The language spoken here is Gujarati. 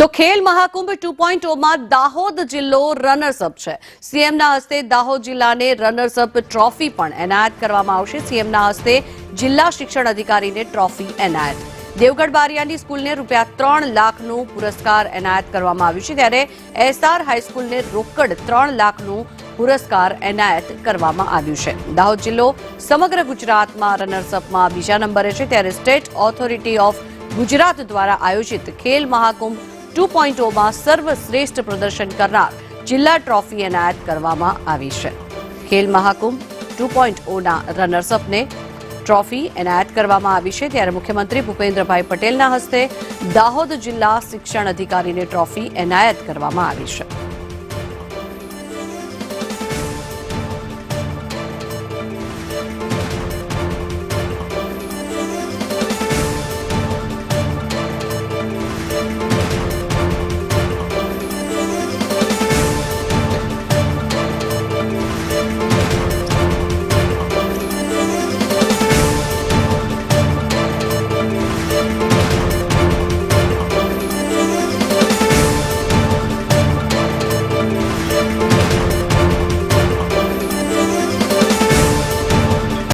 તો ખેલ મહાકુંભ 2.0 માં દાહોદ જિલ્લો રનર્સ અપ છે। સીએમના હસ્તે દાહોદ જિલ્લાને રનર્સ અપ ટ્રોફી પણ એનાયત કરવામાં આવશે। સીએમના હસ્તે જિલ્લા શિક્ષણ અધિકારીને ટ્રોફી એનાયત। દેવગઢ બારિયાની સ્કૂલને ₹3 લાખનું પુરસ્કાર એનાયત કરવામાં આવ્યું છે, ત્યારે એસઆર હાઈસ્કૂલને રોકડ ₹3 લાખનું પુરસ્કાર એનાયત કરવામાં આવ્યું છે। દાહોદ જિલ્લો સમગ્ર ગુજરાતમાં રનર્સ અપમાં બીજા નંબરે છે, ત્યારે સ્ટેટ ઓથોરિટી ઓફ ગુજરાત દ્વારા આયોજિત ખેલ મહાકુંભ 2.0 માં સર્વશ્રેષ્ઠ પ્રદર્શન કરનાર જિલ્લા ટ્રોફી એનાયત કરવામાં આવી છે। ખેલ મહાકુંભ 2.0 ના રનર્સ અપને ટ્રોફી એનાયત કરવામાં આવી છે, ત્યારે મુખ્યમંત્રી ભૂપેન્દ્રભાઈ પટેલના હસ્તે દાહોદ જિલ્લા શિક્ષણ અધિકારીને ટ્રોફી એનાયત કરવામાં આવી છે।